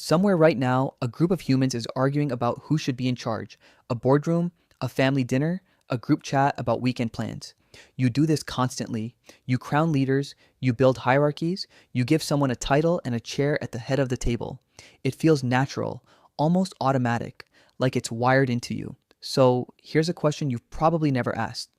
Somewhere right now, a group of humans is arguing about who should be in charge. A boardroom, a family dinner, a group chat about weekend plans. You do this constantly. You crown leaders, you build hierarchies, you give someone a title and a chair at the head of the table. It feels natural, almost automatic, like it's wired into you. So here's a question you've probably never asked.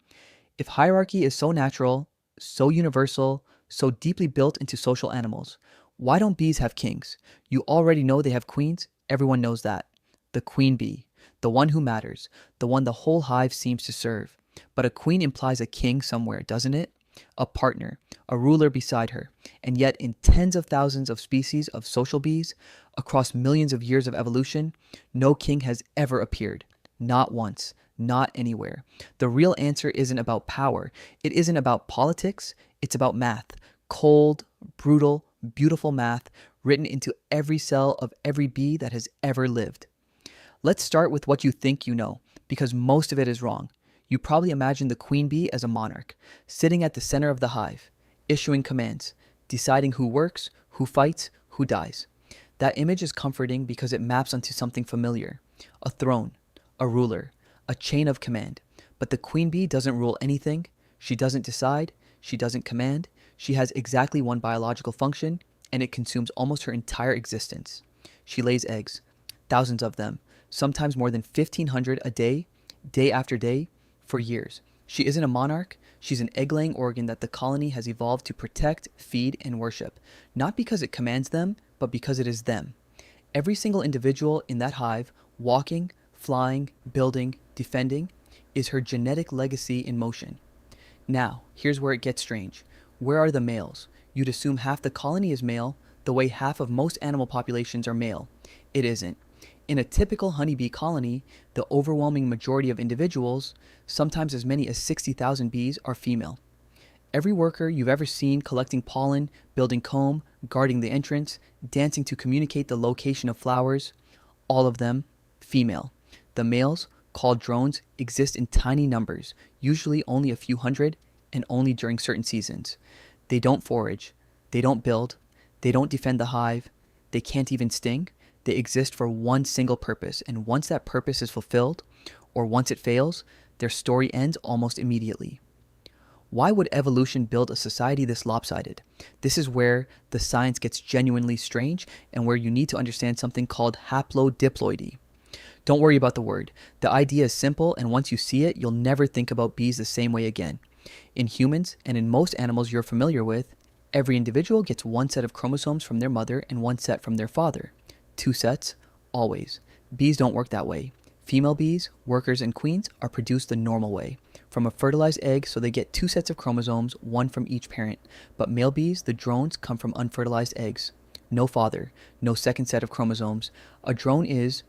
If hierarchy is so natural, so universal, so deeply built into social animals, why don't bees have kings? You already know they have queens. Everyone knows that. The queen bee, the one who matters, the one the whole hive seems to serve. But a queen implies a king somewhere, doesn't it? A partner, a ruler beside her. And yet, in tens of thousands of species of social bees, across millions of years of evolution, no king has ever appeared. Not once. Not anywhere. The real answer isn't about power. It isn't about politics. It's about math. Cold, brutal, beautiful math written into every cell of every bee that has ever lived. Let's start with what you think you know, because most of it is wrong. You probably imagine the queen bee as a monarch, sitting at the center of the hive, issuing commands, deciding who works, who fights, who dies. That image is comforting because it maps onto something familiar. A throne, a ruler, a chain of command. But the queen bee doesn't rule anything. She doesn't decide. She doesn't command. She has exactly one biological function, and it consumes almost her entire existence. She lays eggs, thousands of them, sometimes more than 1,500 a day after day, for years. She isn't a monarch. She's an egg-laying organ that the colony has evolved to protect, feed, and worship, not because it commands them, but because it is them. Every single individual in that hive, walking, flying, building, defending, is her genetic legacy in motion. Now, here's where it gets strange. Where are the males? You'd assume half the colony is male, the way half of most animal populations are male. It isn't. In a typical honeybee colony, the overwhelming majority of individuals, sometimes as many as 60,000 bees, are female. Every worker you've ever seen collecting pollen, building comb, guarding the entrance, dancing to communicate the location of flowers, all of them, female. The males, called drones, exist in tiny numbers, usually only a few hundred, and only during certain seasons. They don't forage, they don't build, they don't defend the hive, they can't even sting. They exist for one single purpose, and once that purpose is fulfilled, or once it fails, their story ends almost immediately. Why would evolution build a society this lopsided? This is where the science gets genuinely strange and where you need to understand something called haplodiploidy. Don't worry about the word. The idea is simple, and once you see it, you'll never think about bees the same way again. In humans, and in most animals you're familiar with, every individual gets one set of chromosomes from their mother and one set from their father. 2 sets, always. Bees don't work that way. Female bees, workers, and queens are produced the normal way, from a fertilized egg, so they get 2 sets of chromosomes, one from each parent. But male bees, the drones, come from unfertilized eggs. No father, no second set of chromosomes. A drone is,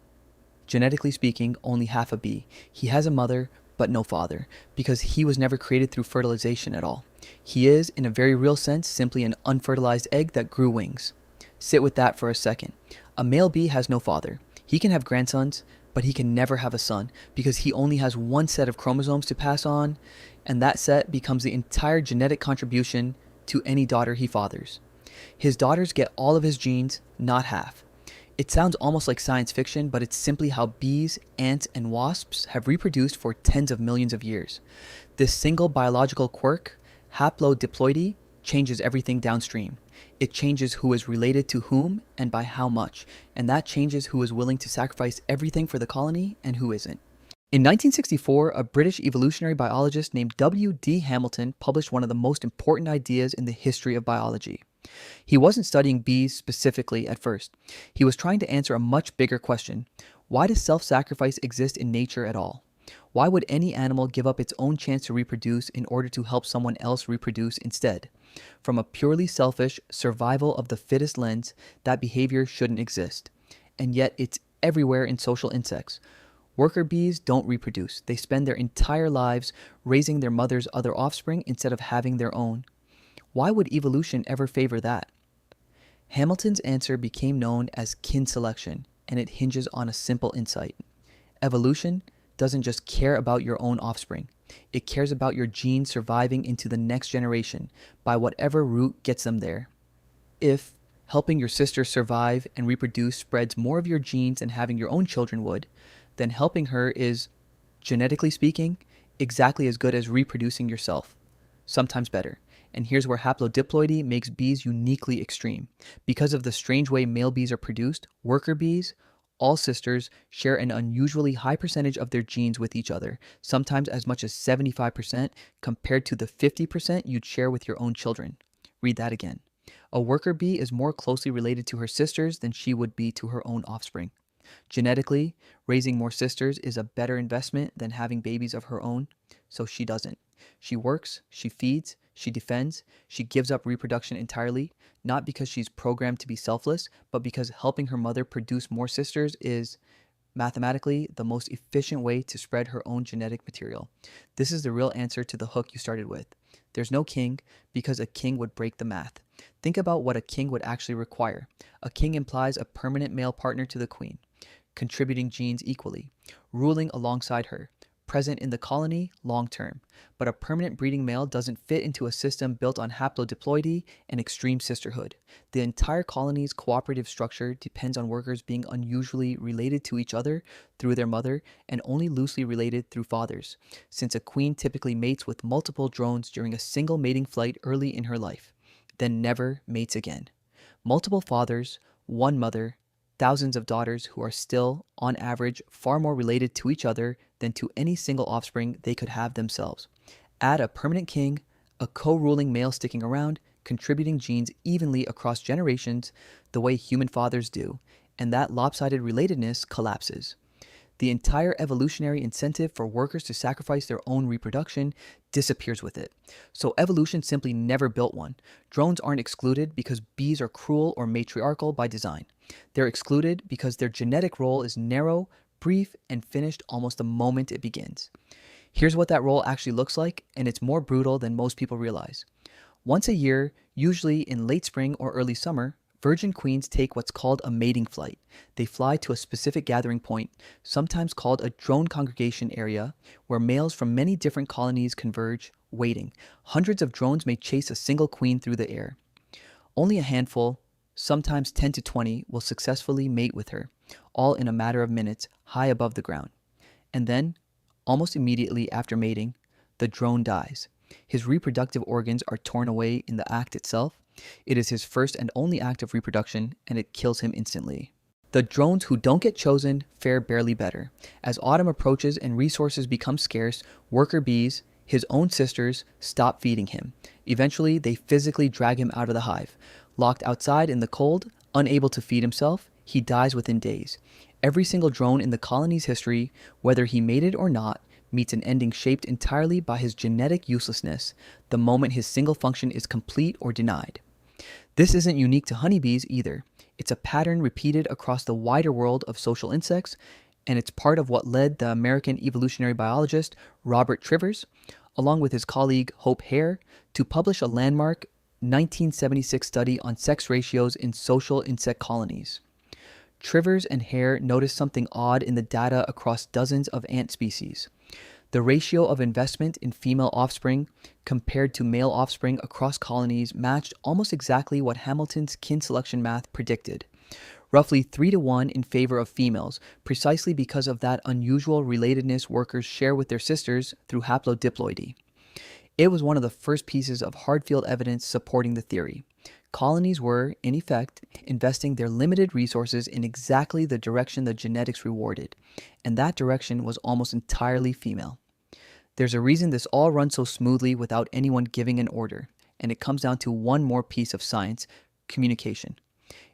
genetically speaking, only half a bee. He has a mother, but no father, because he was never created through fertilization at all. He is, in a very real sense, simply an unfertilized egg that grew wings. Sit with that for a second. A male bee has no father. He can have grandsons, but he can never have a son because he only has one set of chromosomes to pass on, and that set becomes the entire genetic contribution to any daughter he fathers. His daughters get all of his genes, not half. It sounds almost like science fiction, but it's simply how bees, ants, and wasps have reproduced for tens of millions of years. This single biological quirk, haplodiploidy, changes everything downstream. It changes who is related to whom and by how much, and that changes who is willing to sacrifice everything for the colony and who isn't. In 1964, a British evolutionary biologist named W.D. Hamilton published one of the most important ideas in the history of biology. He wasn't studying bees specifically at first. He was trying to answer a much bigger question. Why does self-sacrifice exist in nature at all? Why would any animal give up its own chance to reproduce in order to help someone else reproduce instead? From a purely selfish, survival of the fittest lens, that behavior shouldn't exist. And yet it's everywhere in social insects. Worker bees don't reproduce. They spend their entire lives raising their mother's other offspring instead of having their own. Why would evolution ever favor that? Hamilton's answer became known as kin selection, and it hinges on a simple insight. Evolution doesn't just care about your own offspring. It cares about your genes surviving into the next generation by whatever route gets them there. If, helping your sister survive and reproduce spreads more of your genes than having your own children would, then helping her is, genetically speaking, exactly as good as reproducing yourself, sometimes better. And here's where haplodiploidy makes bees uniquely extreme. Because of the strange way male bees are produced, worker bees, all sisters, share an unusually high percentage of their genes with each other, sometimes as much as 75% compared to the 50% you'd share with your own children. Read that again. A worker bee is more closely related to her sisters than she would be to her own offspring. Genetically, raising more sisters is a better investment than having babies of her own, so she doesn't. She works, she feeds, she defends, she gives up reproduction entirely, not because she's programmed to be selfless, but because helping her mother produce more sisters is, mathematically, the most efficient way to spread her own genetic material. This is the real answer to the hook you started with. There's no king because a king would break the math. Think about what a king would actually require. A king implies a permanent male partner to the queen, contributing genes equally, ruling alongside her, present in the colony long term. But a permanent breeding male doesn't fit into a system built on haplodiploidy and extreme sisterhood. The entire colony's cooperative structure depends on workers being unusually related to each other through their mother and only loosely related through fathers, since a queen typically mates with multiple drones during a single mating flight early in her life, then never mates again. Multiple fathers, one mother, thousands of daughters who are still, on average, far more related to each other than to any single offspring they could have themselves. Add a permanent king, a co-ruling male sticking around, contributing genes evenly across generations the way human fathers do, and that lopsided relatedness collapses. The entire evolutionary incentive for workers to sacrifice their own reproduction disappears with it. So evolution simply never built one. Drones aren't excluded because bees are cruel or matriarchal by design. They're excluded because their genetic role is narrow, brief, and finished almost the moment it begins. Here's what that role actually looks like, and it's more brutal than most people realize. Once a year, usually in late spring or early summer, virgin queens take what's called a mating flight. They fly to a specific gathering point, sometimes called a drone congregation area, where males from many different colonies converge, waiting. Hundreds of drones may chase a single queen through the air. Only a handful, sometimes 10 to 20, will successfully mate with her, all in a matter of minutes, high above the ground. And then, almost immediately after mating, the drone dies. His reproductive organs are torn away in the act itself. It is his first and only act of reproduction, and it kills him instantly. The drones who don't get chosen fare barely better. As autumn approaches and resources become scarce, worker bees, his own sisters, stop feeding him. Eventually, they physically drag him out of the hive. Locked outside in the cold, unable to feed himself, he dies within days. Every single drone in the colony's history, whether he mated or not, meets an ending shaped entirely by his genetic uselessness the moment his single function is complete or denied. This isn't unique to honeybees either. It's a pattern repeated across the wider world of social insects, and it's part of what led the American evolutionary biologist Robert Trivers, along with his colleague Hope Hare, to publish a landmark 1976 study on sex ratios in social insect colonies. Trivers and Hare noticed something odd in the data across dozens of ant species. The ratio of investment in female offspring compared to male offspring across colonies matched almost exactly what Hamilton's kin selection math predicted. Roughly 3 to 1 in favor of females, precisely because of that unusual relatedness workers share with their sisters through haplodiploidy. It was one of the first pieces of hard field evidence supporting the theory. Colonies were, in effect, investing their limited resources in exactly the direction the genetics rewarded, and that direction was almost entirely female. There's a reason this all runs so smoothly without anyone giving an order, and it comes down to one more piece of science: communication.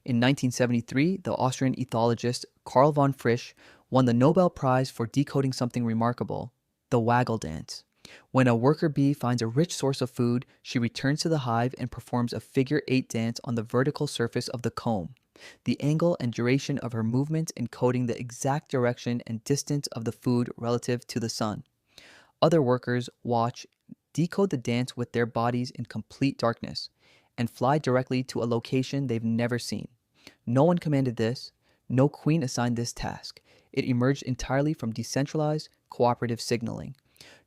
In 1973, the Austrian ethologist Karl von Frisch won the Nobel Prize for decoding something remarkable: the waggle dance. When a worker bee finds a rich source of food, she returns to the hive and performs a figure-8 dance on the vertical surface of the comb, the angle and duration of her movements encoding the exact direction and distance of the food relative to the sun. Other workers watch, decode the dance with their bodies in complete darkness, and fly directly to a location they've never seen. No one commanded this. No queen assigned this task. It emerged entirely from decentralized, cooperative signaling,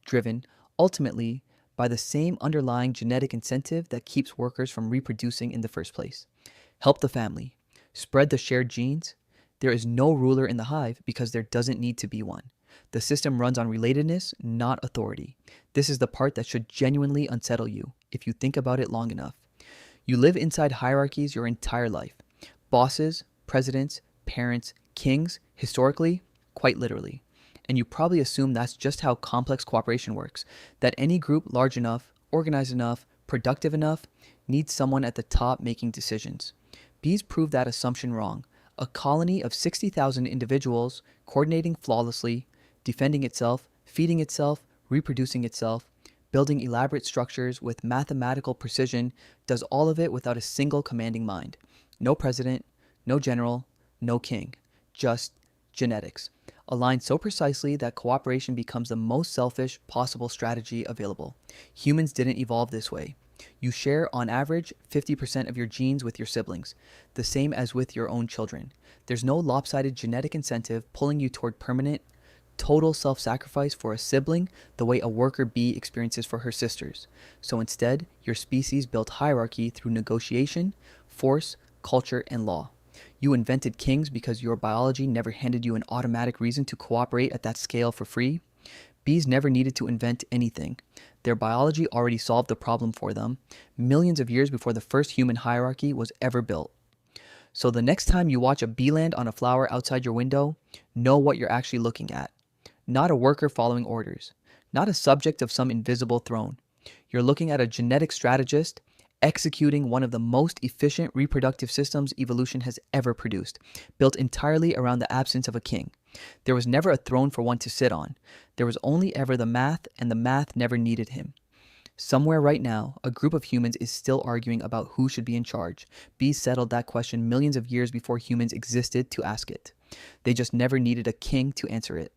driven, ultimately, by the same underlying genetic incentive that keeps workers from reproducing in the first place: Help the family. Spread the shared genes. There is no ruler in the hive because there doesn't need to be one. The system runs on relatedness, not authority. This is the part that should genuinely unsettle you if you think about it long enough. You live inside hierarchies your entire life. Bosses, presidents, parents, kings, historically, quite literally. And you probably assume that's just how complex cooperation works, that any group large enough, organized enough, productive enough, needs someone at the top making decisions. Bees prove that assumption wrong. A colony of 60,000 individuals coordinating flawlessly, defending itself, feeding itself, reproducing itself, building elaborate structures with mathematical precision, does all of it without a single commanding mind. No president, no general, no king. Just genetics. Aligned so precisely that cooperation becomes the most selfish possible strategy available. Humans didn't evolve this way. You share, on average, 50% of your genes with your siblings, the same as with your own children. There's no lopsided genetic incentive pulling you toward permanent, total self-sacrifice for a sibling the way a worker bee experiences for her sisters. So instead, your species built hierarchy through negotiation, force, culture, and law. You invented kings because your biology never handed you an automatic reason to cooperate at that scale for free. Bees never needed to invent anything. Their biology already solved the problem for them, millions of years before the first human hierarchy was ever built. So the next time you watch a bee land on a flower outside your window, know what you're actually looking at. Not a worker following orders, not a subject of some invisible throne. You're looking at a genetic strategist executing one of the most efficient reproductive systems evolution has ever produced, built entirely around the absence of a king. There was never a throne for one to sit on. There was only ever the math, and the math never needed him. Somewhere right now, a group of humans is still arguing about who should be in charge. Bees settled that question millions of years before humans existed to ask it. They just never needed a king to answer it.